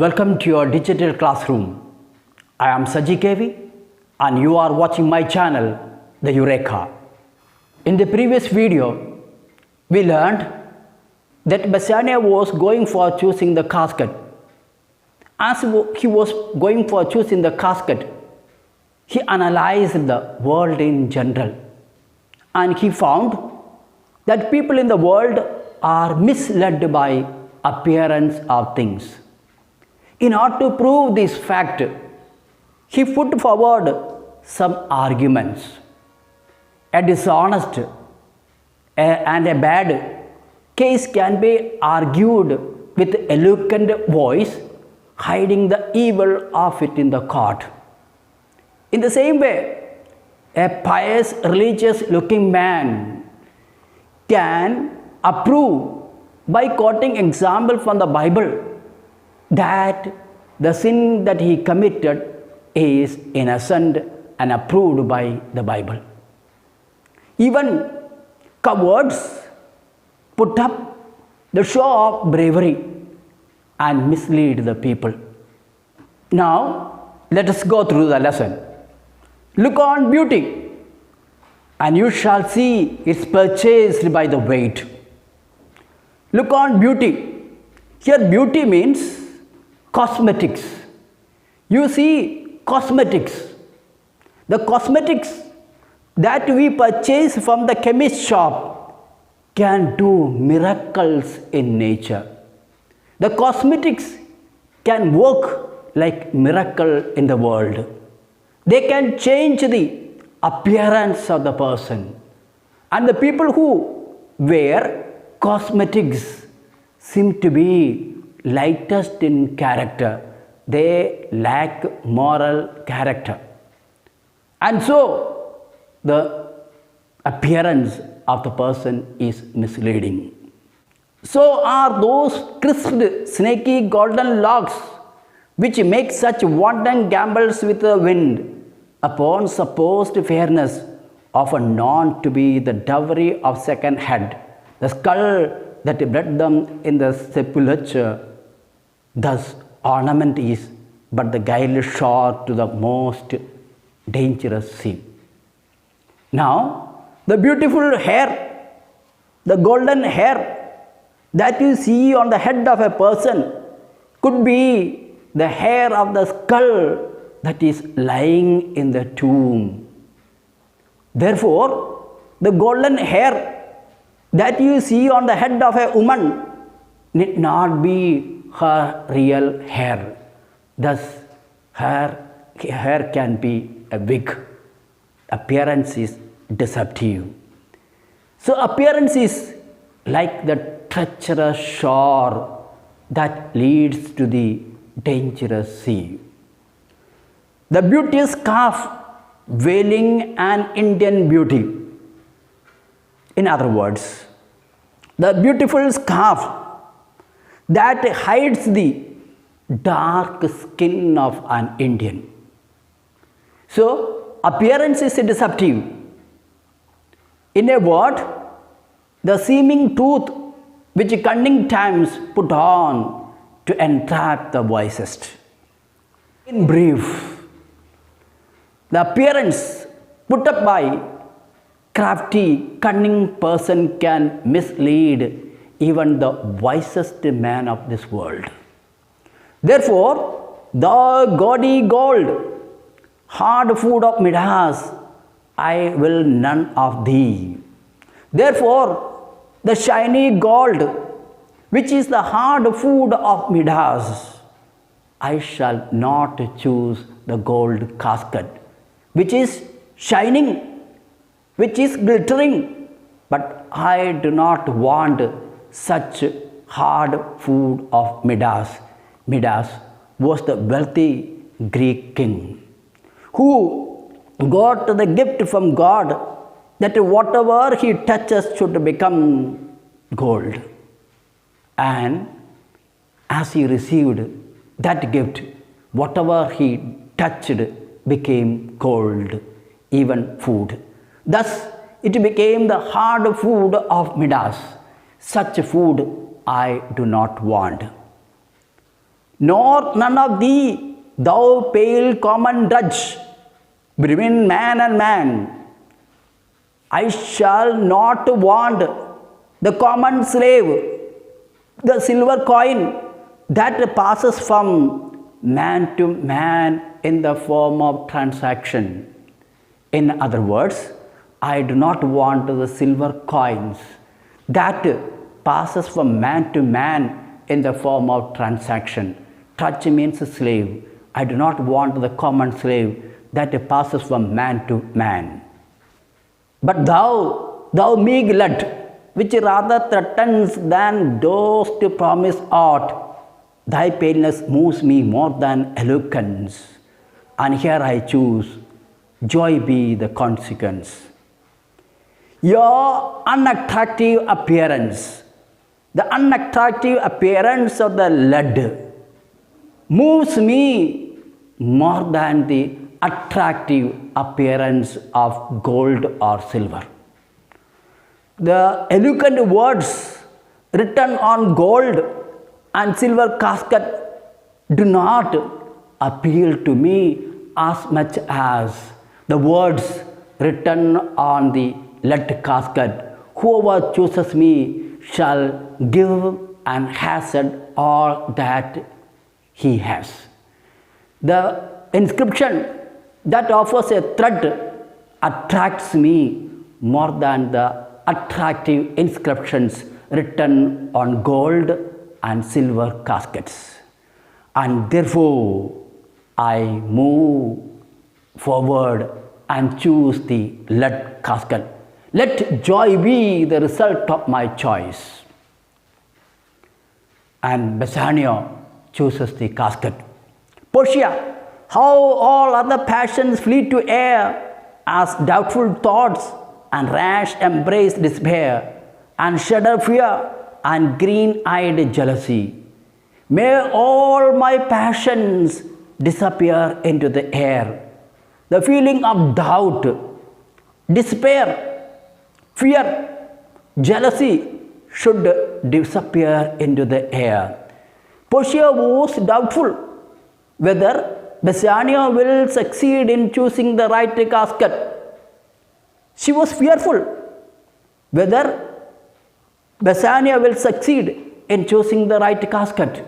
Welcome to your digital classroom. I am Saji KV and you are watching my channel, The Eureka. In the previous video, we learned that Bassanio was going for choosing the casket. As he was going for choosing the casket, he analyzed the world in general and he found that people in the world are misled by appearance of things. In order to prove this fact, he put forward some arguments. A dishonest and a bad case can be argued with eloquent voice, hiding the evil of it in the court. In the same way, a pious, religious-looking man can approve by quoting example from the Bible that the sin that he committed is innocent and approved by the Bible. Even cowards put up the show of bravery and mislead the people. Now, let us go through the lesson. Look on beauty, and you shall see it's purchased by the weight. Look on beauty. Here, beauty means cosmetics. You see cosmetics. The cosmetics that we purchase from the chemist shop can do miracles in nature. The cosmetics can work like miracle in the world. They can change the appearance of the person. And the people who wear cosmetics seem to be lightest in character. They lack moral character. And so, the appearance of the person is misleading. So are those crisped, snaky golden locks which make such wanton gambols with the wind upon supposed fairness, often known to be the dowry of second head, the skull that bred them in the sepulchre. Thus, ornament is but the guileless shore to the most dangerous sea. Now, the beautiful hair, the golden hair that you see on the head of a person could be the hair of the skull that is lying in the tomb. Therefore, the golden hair that you see on the head of a woman need not be her real hair. Thus, her hair can be a wig. Appearance is deceptive. So, appearance is like the treacherous shore that leads to the dangerous sea. The beauteous calf veiling an Indian beauty. In other words, the beautiful scarf that hides the dark skin of an Indian. So, appearance is deceptive. In a word, the seeming truth which cunning times put on to entrap the wisest. In brief, the appearance put up by crafty, cunning person can mislead even the wisest man of this world. Therefore, the gaudy gold, hard food of Midas, I will none of thee. Therefore, the shiny gold, which is the hard food of Midas, I shall not choose the gold casket, which is shining, which is glittering, but I do not want such hard food of Midas. Midas was the wealthy Greek king who got the gift from God that whatever he touches should become gold. And as he received that gift, whatever he touched became gold, even food. Thus, it became the hard food of Midas. Such food I do not want. nor none of thee, thou pale common drudge, between man and man. I shall not want the common slave, the silver coin that passes from man to man in the form of transaction. In other words, I do not want the silver coins that passes from man to man in the form of transaction. Drudge means slave. I do not want the common slave that passes from man to man. But thou meek lad, which rather threatens than does to promise aught, thy paleness moves me more than eloquence, and here I choose, joy be the consequence. Your unattractive appearance, the unattractive appearance of the lad, moves me more than the attractive appearance of gold or silver. The eloquent words written on gold and silver casket do not appeal to me as much as the words written on the lead casket. Whoever chooses me shall give and hazard all that he has. The inscription that offers a thread attracts me more than the attractive inscriptions written on gold and silver caskets. And therefore, I move forward and choose the lead casket. Let joy be the result of my choice. And Bassanio chooses the casket. Portia, how all other passions flee to air as doubtful thoughts and rash embrace despair and shudder fear and green-eyed jealousy. May all my passions disappear into the air. The feeling of doubt, despair, fear, jealousy should disappear into the air. Portia was doubtful whether Bassanio will succeed in choosing the right casket. She was fearful whether Bassanio will succeed in choosing the right casket.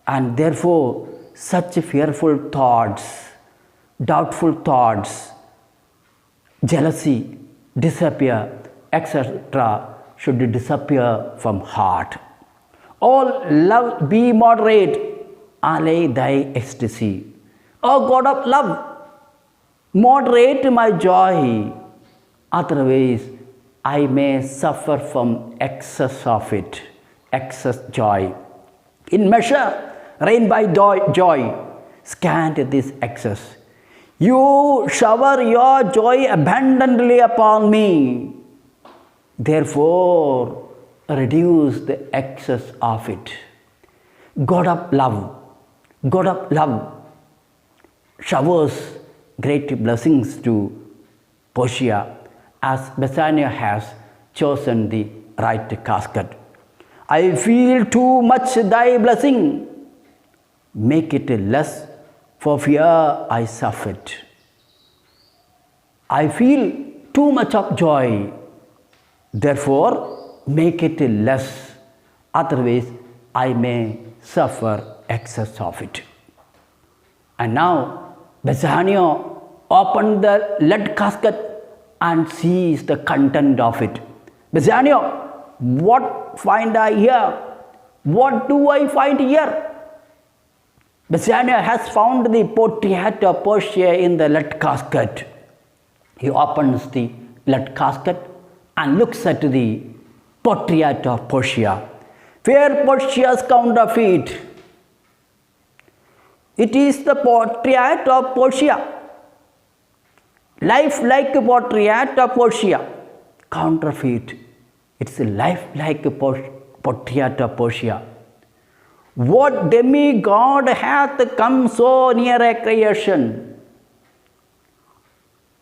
And therefore, such fearful thoughts, doubtful thoughts, jealousy, despair, etc. should disappear from heart. All love be moderate, allay thy ecstasy. O God of love, moderate my joy, otherwise I may suffer from excess of it, excess joy. In measure, reign by joy, scant this excess. You shower your joy abundantly upon me, therefore reduce the excess of it. God of love showers great blessings to Portia as Bassanio has chosen the right casket. I feel too much thy blessing, make it less, for fear I suffer. I feel too much of joy, therefore make it less, otherwise I may suffer excess of it. And now Bassanio opened the lead casket and sees the content of it. Bassanio, what find I here? What do I find here? Bassanio has found the portrait of Portia in the lead casket. He opens the lead casket and looks at the portrait of Portia. Fair Portia's counterfeit. It is the portrait of Portia. Life-like portrait of Portia. Counterfeit. It's a life-like portrait of Portia. What demigod hath come so near a creation?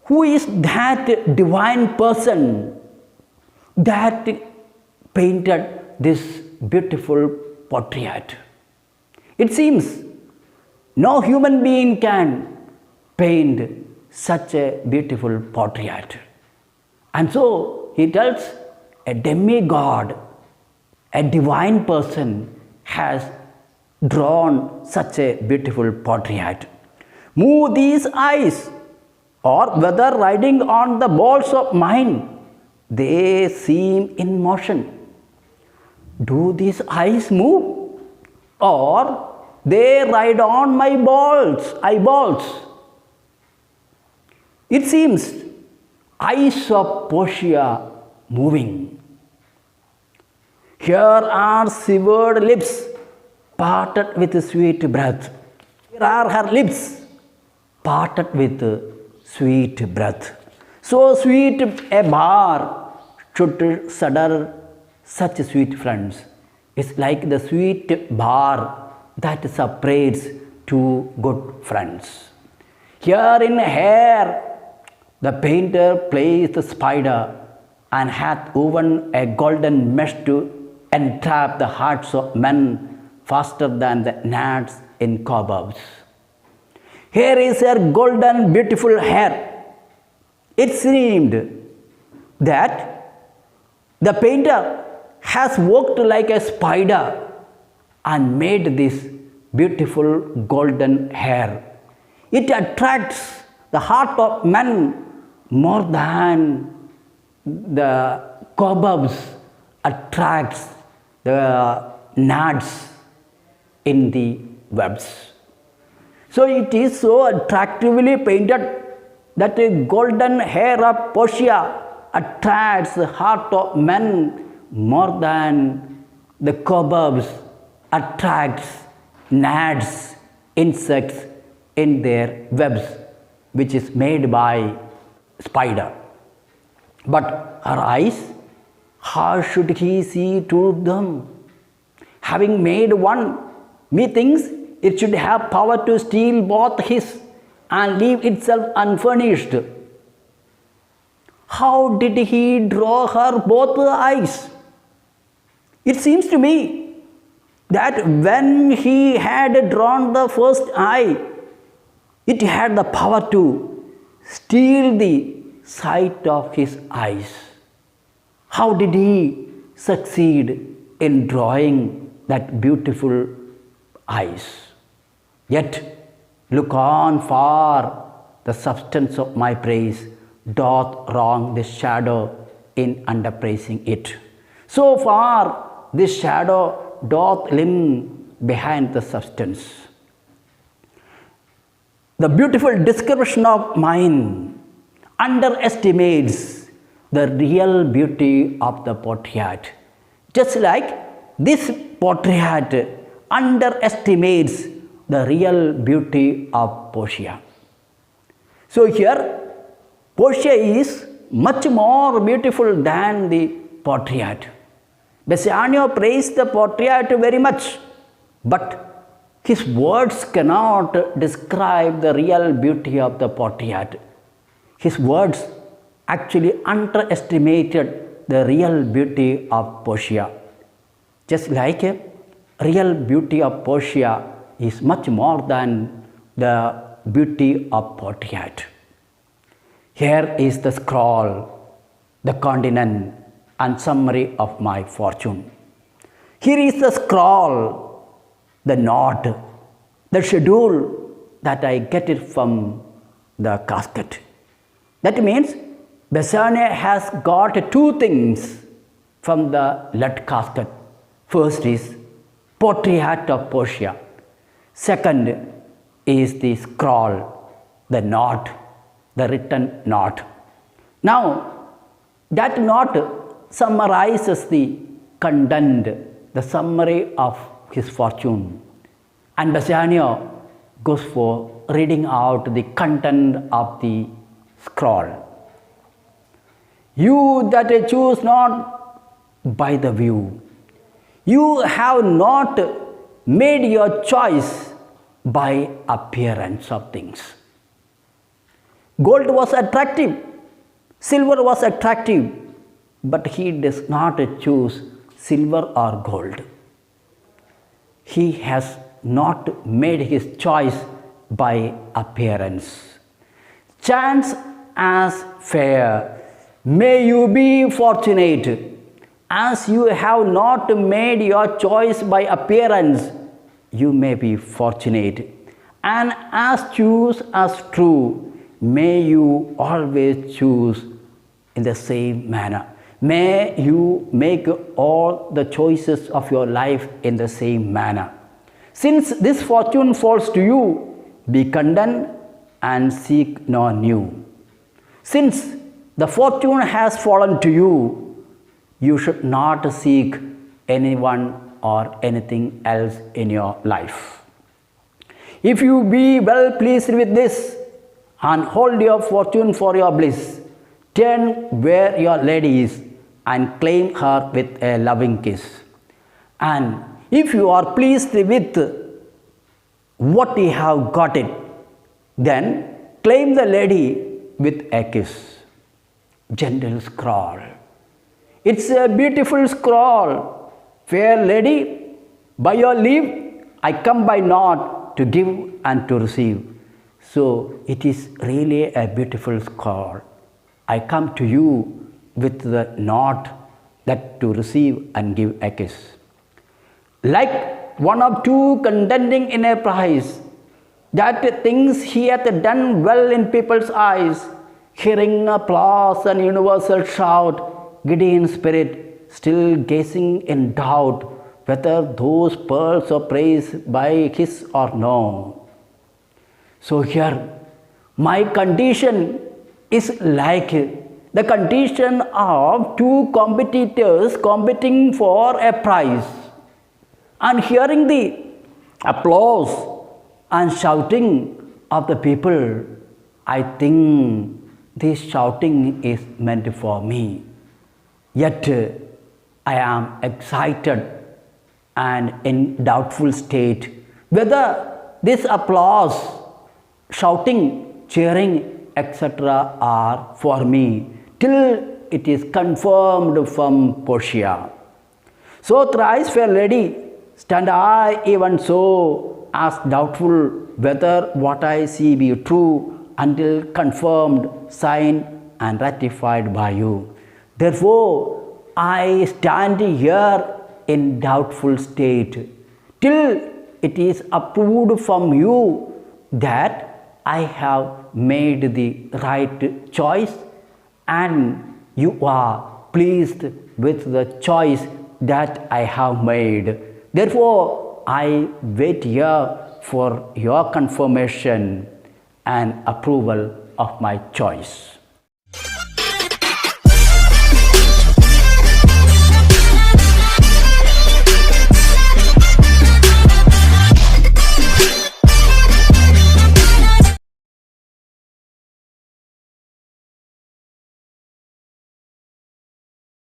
Who is that divine person that painted this beautiful portrait? It seems no human being can paint such a beautiful portrait. And so he tells a demigod, a divine person has drawn such a beautiful portrait. Move these eyes, or whether riding on the balls of mine, they seem in motion. Do these eyes move, or they ride on my eyeballs? It seems eyes of Portia moving. Here are severed lips parted with sweet breath. Here are her lips parted with sweet breath. So sweet a bar should shudder such sweet friends. It's like the sweet bar that separates two good friends. Here in hair, the painter plays the spider and hath woven a golden mesh to entrap the hearts of men faster than the gnats in cobwebs. Here is her golden beautiful hair. It seemed that the painter has worked like a spider and made this beautiful golden hair. It attracts the heart of men more than the cobwebs attracts the gnats in the webs. So it is so attractively painted that the golden hair of Portia attracts the heart of men more than the cobwebs attracts gnats, insects in their webs, which is made by spider. But her eyes, how should he see through them? Having made one, methinks it should have power to steal both his and leave itself unfurnished. How did he draw her both eyes? It seems to me that when he had drawn the first eye, it had the power to steal the sight of his eyes. How did he succeed in drawing that beautiful eyes? Yet look on, for the substance of my praise doth wrong this shadow in underpraising it. So far this shadow doth limn behind the substance. The beautiful description of mine underestimates the real beauty of the portrait, just like this portrait underestimates the real beauty of Portia. So here, Portia is much more beautiful than the portrait. Bassanio praised the portrait very much, but his words cannot describe the real beauty of the portrait. His words actually underestimated the real beauty of Portia. Just like a real beauty of Portia is much more than the beauty of portrait. Here is the scroll, the continent and summary of my fortune. Here is the scroll, the note, the schedule that I get it from the casket. That means Bassanio has got two things from the lead casket. First is portrait of Portia. Second is the scroll, the note, the written note. Now, that note summarizes the content, the summary of his fortune. And Bassanio goes for reading out the content of the scroll. You that choose not by the view, you have not made your choice by appearance of things. Gold was attractive, silver was attractive, but he does not choose silver or gold. He has not made his choice by appearance. Chance as fair. May you be fortunate. As you have not made your choice by appearance, you may be fortunate. And as choose as true, may you always choose in the same manner. May you make all the choices of your life in the same manner. Since this fortune falls to you, be content and seek no new. Since the fortune has fallen to you, you should not seek anyone or anything else in your life. If you be well pleased with this and hold your fortune for your bliss, turn where your lady is and claim her with a loving kiss. And if you are pleased with what you have got it, then claim the lady with a kiss. Gentle scroll. It's a beautiful scroll. Fair lady, by your leave, I come by not to give and to receive. So it is really a beautiful scroll. I come to you with the nod that to receive and give a kiss. Like one of two contending in a prize, that things he hath done well in people's eyes, hearing applause and universal shout, giddy in spirit, still gazing in doubt whether those pearls are praised by his or no. So here, my condition is like the condition of two competitors competing for a prize, and hearing the applause and shouting of the people, I think this shouting is meant for me. Yet I am excited and in doubtful state whether this applause, shouting, cheering, etc. are for me till it is confirmed from Portia. So thrice fair lady, stand I even so as doubtful whether what I see be true until confirmed, signed and ratified by you. Therefore, I stand here in doubtful state till it is approved from you that I have made the right choice and you are pleased with the choice that I have made. Therefore, I wait here for your confirmation and approval of my choice.